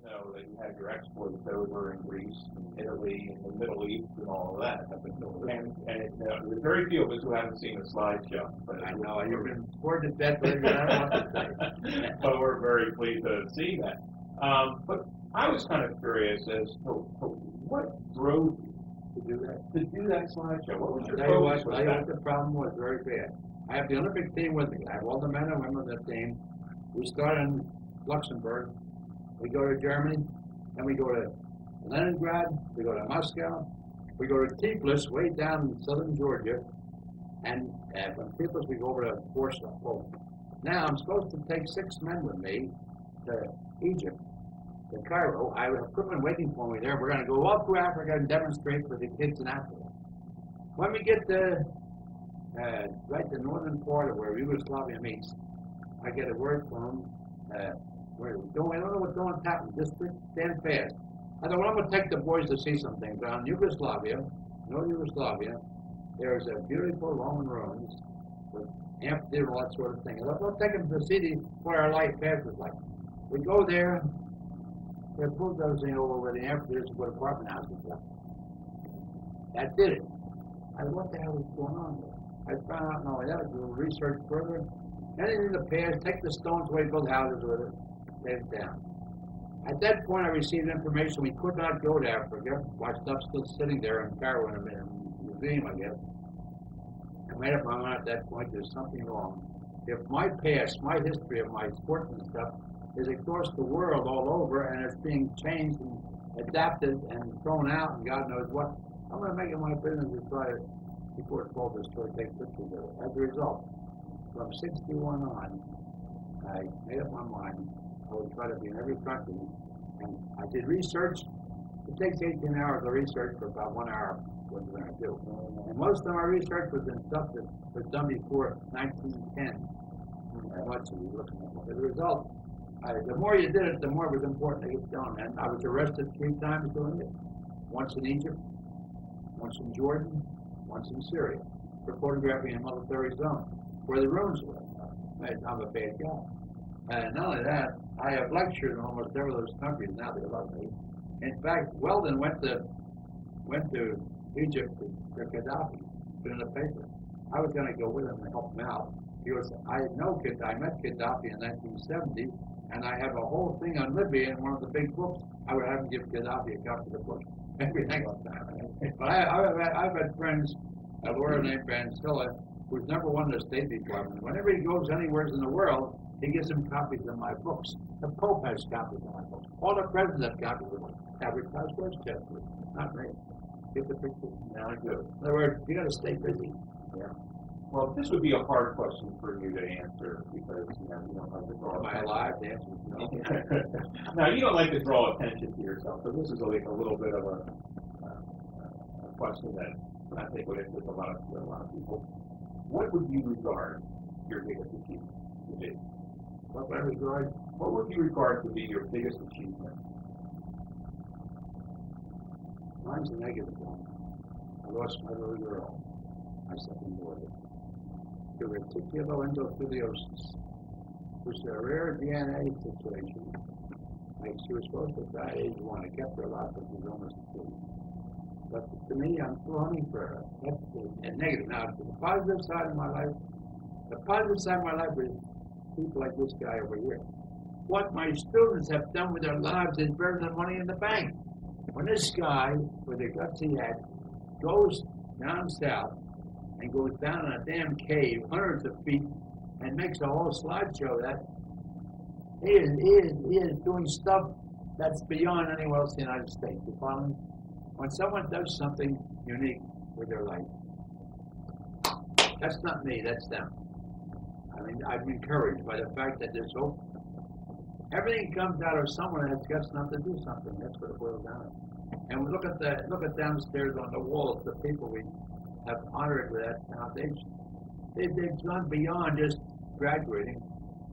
know that you had your exports over in Greece, and Italy, and the Middle East, and all of that. There's very few of us who haven't seen a slideshow. But I know, you've been bored to death with it, I don't want to say. But we're very pleased to see that. But I was kind of curious as to what drove you to do that slideshow. What was your focus? I'll tell you what the problem was very bad. I have the Olympic team with me. I have all the men and women of the team. We start in Luxembourg. We go to Germany. Then we go to Leningrad. We go to Moscow. We go to Tiflis, way down in southern Georgia. And from Tiflis, we go over to Warsaw, Poland. Now, I'm supposed to take 6 men with me to Egypt, to Cairo. I have equipment waiting for me there. We're going to go all through Africa and demonstrate for the kids in Africa. When we get to right the northern part of where Yugoslavia meets, I get a word from where we don't know what's going to happen. Just stand fast. I thought, well, I'm going to take the boys to see some things. Around Yugoslavia, North Yugoslavia, there's a beautiful Roman ruins with amphitheater and all that sort of thing. I thought, well, take them to see what our life path is like. We go there. They pulled everything over where the amphitheaters where apartment houses are. That did it. I said, what the hell is going on there? I found out not only that, I do research further. Anything in the past, take the stones away, build houses with it, lay it down. At that point, I received information we could not go to Africa. My stuff's still sitting there in Cairo in a museum, I guess. I made up my mind at that point, there's something wrong. If my past, my history of my sports and stuff is across the world all over and it's being changed and adapted and thrown out and God knows what, I'm going to make it my business to try to, before it's told this story, take pictures of it. As a result, from 61 on, I made up my mind I would try to be in every country. And I did research. It takes 18 hours of research for about 1 hour, what you're going to do. And most of my research was in stuff that was done before 1910. Much of you looking at it. As a result, the more you did it, the more it was important to get done. And I was arrested 3 times doing it. Once in Egypt, once in Jordan, once in Syria, for photographing a military zone where the ruins were. I'm a bad guy. And not only that, I have lectured in almost every of those countries now. They love me. In fact, Weldon went to Egypt to Gaddafi, put in the paper. I was going to go with him and help him out. I met Gaddafi in 1970, and I have a whole thing on Libya in one of the big books. I would have him give Gaddafi a copy of the book every next time. But I've had friends, a lawyer named Van Silla, who's #1 in the State Department. Whenever he goes anywhere in the world, he gives him copies of my books. The Pope has copies of my books. All the presidents have copies of my advertised Westchester. Not me. Get the pictures. Now good. In other words, you got to stay busy. Yeah. Well, this would be a hard question for you to answer because you don't like to draw. Am I alive? The answer is no. Now you don't like to draw attention to yourself, so this is like a little bit of a question that I think would interest a lot of people. What would you regard your biggest achievement to be? What would you regard to be your biggest achievement? Mine's a negative one. I lost my little girl, my second daughter, to reticuloendotheliosis, which is a rare DNA situation. Like she was supposed to die at age 1. I kept her alive, but she was almost 2. But to me, I'm still hunting for her. That's the negative. Now, the positive side of my life is people like this guy over here. What my students have done with their lives is better than money in the bank. When this guy, with the guts he had, goes down south and goes down in a damn cave, hundreds of feet, and makes a whole slideshow of that, he is doing stuff that's beyond anywhere else in the United States. You follow me? When someone does something unique with their life, that's not me, that's them. I mean, I'm encouraged by the fact that there's hope. Everything comes out of someone that's got something to do something. That's what it boils down to. And we look at downstairs on the walls, the people we have honored with that foundation. They've gone beyond just graduating.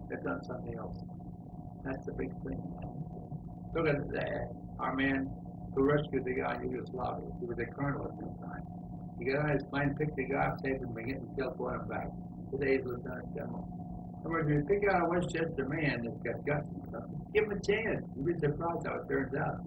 They've done something else. That's the big thing. Look at our man who rescued the guy in Yugoslavia. He was a colonel at that time. He got on his plane, picked the guy up, saved him from getting killed, brought him back. Today he's lieutenant general. words, when you pick out a Westchester man that's got guts and stuff, give him a chance. You'll be surprised how it turns out.